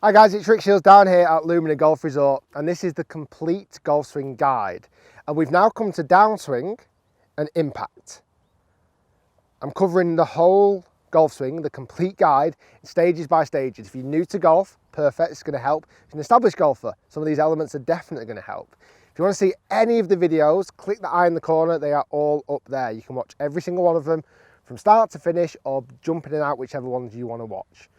Hi guys, it's Rick Shiels down here at Lumine Golf Resort, and this is the complete golf swing guide. And we've now come to downswing and impact. I'm covering the whole golf swing, the complete guide, stages by stages. If you're new to golf, perfect, it's going to help. If you're an established golfer, some of these elements are definitely going to help. If you want to see any of the videos, click the eye in the corner, they are all up there. You can watch every single one of them from start to finish, or jump in and out, whichever ones you want to watch.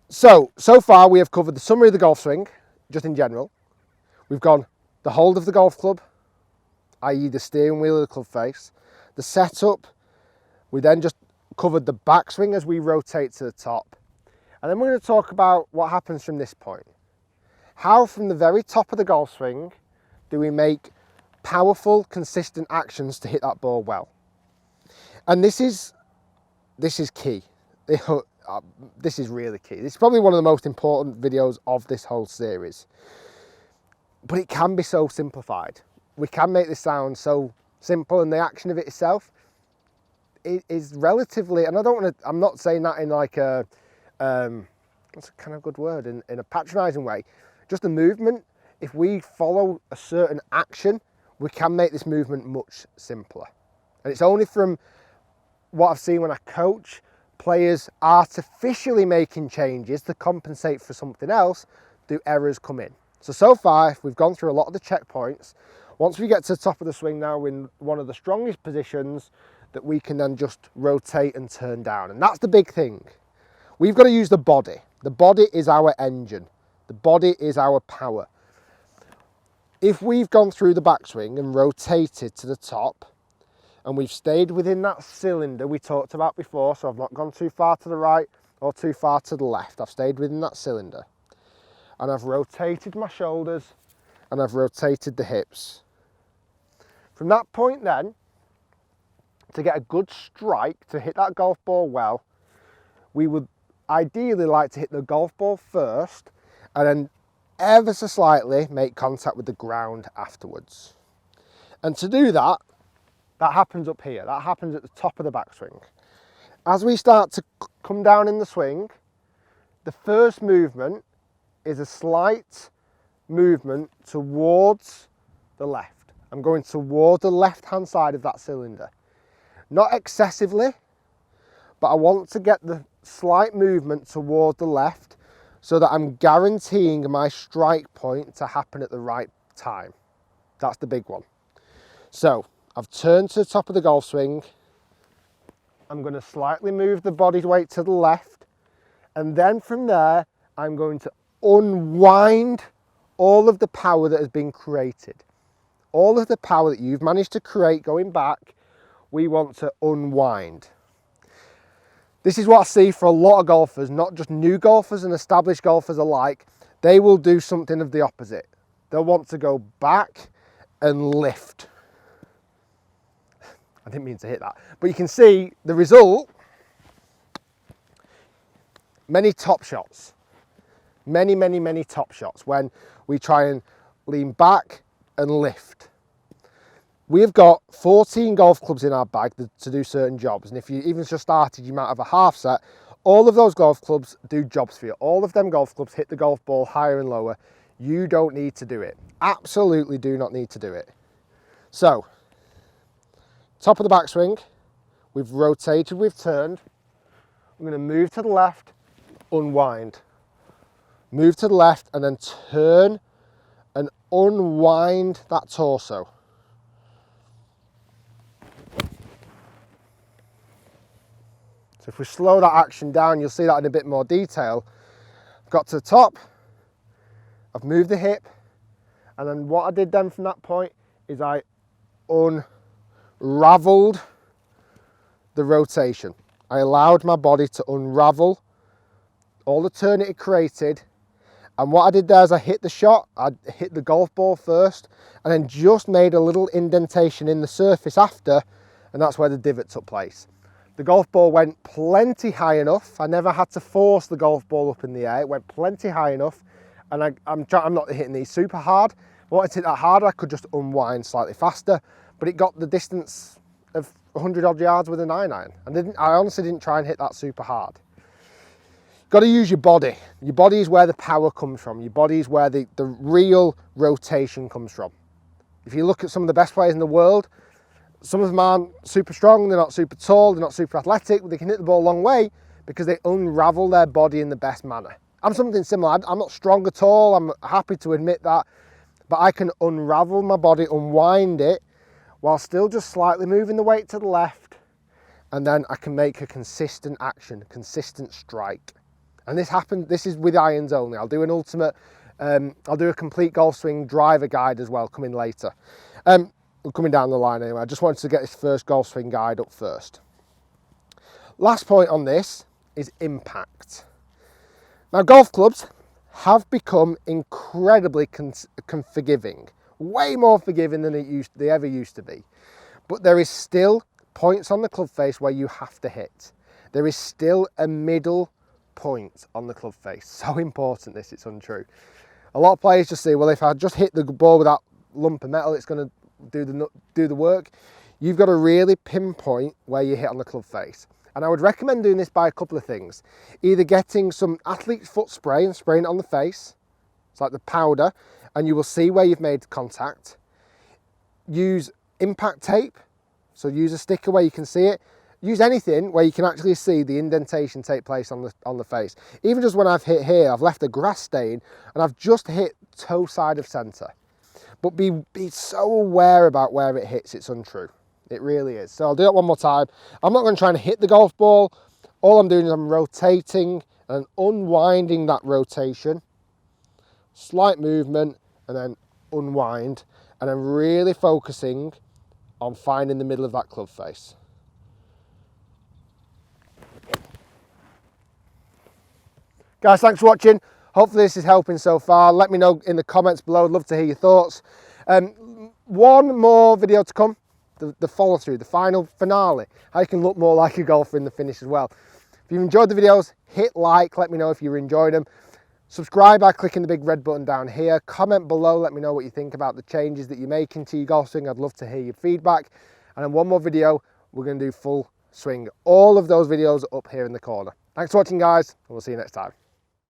So far we have covered the summary of the golf swing, just in general. We've gone the hold of the golf club, i.e. the steering wheel of the club face, the setup. We then just covered the backswing as we rotate to the top. And then we're going to talk about what happens from this point. How from the very top of the golf swing do we make powerful, consistent actions to hit that ball well. And this is key. This is really key. This is probably one of the most important videos of this whole series. But it can be so simplified. We can make this sound so simple, and the action of it itself is relatively, and I'm not saying that in like a, what's a kind of good word, in a patronising way. Just a movement, if we follow a certain action, we can make this movement much simpler. And it's only from what I've seen when I coach, players artificially making changes to compensate for something else, do errors come in. So far, we've gone through a lot of the checkpoints. Once we get to the top of the swing now, we're in one of the strongest positions that we can then just rotate and turn down. And that's the big thing. We've got to use the body. The body is our engine. The body is our power. If we've gone through the backswing and rotated to the top, and we've stayed within that cylinder we talked about before, so I've not gone too far to the right or too far to the left. I've stayed within that cylinder. And I've rotated my shoulders and I've rotated the hips. From that point then, to get a good strike, to hit that golf ball well, we would ideally like to hit the golf ball first and then ever so slightly make contact with the ground afterwards. And to do that, that happens up here. That happens at the top of the backswing. As we start to come down in the swing, the first movement is a slight movement towards the left. I'm going toward the left-hand side of that cylinder. Not excessively, but I want to get the slight movement toward the left so that I'm guaranteeing my strike point to happen at the right time. That's the big one. So I've turned to the top of the golf swing. I'm going to slightly move the body weight to the left. And then from there, I'm going to unwind all of the power that has been created. All of the power that you've managed to create going back, we want to unwind. This is what I see for a lot of golfers, not just new golfers and established golfers alike. They will do something of the opposite. They'll want to go back and lift. I didn't mean to hit that, but you can see the result. Many top shots, many top shots when we try and lean back and lift. We have got 14 golf clubs in our bag to do certain jobs, and if you even just started, you might have a half set. All of those golf clubs do jobs for you. All of them golf clubs hit the golf ball higher and lower. You don't need to do it. Absolutely do not need to do it. So, top of the backswing, we've rotated, we've turned. I'm going to move to the left, unwind. Move to the left and then turn and unwind that torso. So if we slow that action down, you'll see that in a bit more detail. I've got to the top, I've moved the hip, and then what I did then from that point is I unraveled the rotation. I allowed my body to unravel all the turn it created, and what I did there is I hit the shot, I hit the golf ball first, and then just made a little indentation in the surface after, and that's where the divot took place. The golf ball went plenty high enough. I never had to force the golf ball up in the air. It went plenty high enough, and I'm not hitting these super hard. If I wanted to hit that harder, I could just unwind slightly faster, but it got the distance of 100 odd yards with a 9-iron. I honestly didn't try and hit that super hard. Got to use your body. Your body is where the power comes from. Your body is where the real rotation comes from. If you look at some of the best players in the world, some of them aren't super strong, they're not super tall, they're not super athletic, but they can hit the ball a long way because they unravel their body in the best manner. I'm something similar. I'm not strong at all, I'm happy to admit that, but I can unravel my body, unwind it, while still just slightly moving the weight to the left, and then I can make a consistent action, a consistent strike. And this is with irons only. I'll do an ultimate, I'll do a complete golf swing driver guide as well, coming later. Coming down the line anyway. I just wanted to get this first golf swing guide up first. Last point on this is impact. Now, golf clubs have become incredibly forgiving, way more forgiving than they ever used to be. But there is still points on the club face where you have to hit. There is still a middle point on the club face. So important this, it's untrue. A lot of players just say, well, if I just hit the ball with that lump of metal, it's going to do the work. You've got to really pinpoint where you hit on the club face. And I would recommend doing this by a couple of things. Either getting some athlete's foot spray and spraying it on the face. It's like the powder, and you will see where you've made contact. Use impact tape. So use a sticker where you can see it. Use anything where you can actually see the indentation take place on the face. Even just when I've hit here, I've left a grass stain and I've just hit toe side of centre. But be so aware about where it hits, it's untrue. It really is. So I'll do that one more time. I'm not going to try and hit the golf ball. All I'm doing is I'm rotating and unwinding that rotation. Slight movement and then unwind. And I'm really focusing on finding the middle of that club face. Guys, thanks for watching. Hopefully this is helping so far. Let me know in the comments below. I'd love to hear your thoughts. One more video to come. The follow through, the final finale, how you can look more like a golfer in the finish as well. If you've enjoyed the videos, hit like, let me know if you enjoyed them. Subscribe by clicking the big red button down here. Comment below, let me know what you think about the changes that you're making to your golf swing. I'd love to hear your feedback. And then one more video, we're going to do full swing. All of those videos are up here in the corner. Thanks for watching, guys, and we'll see you next time.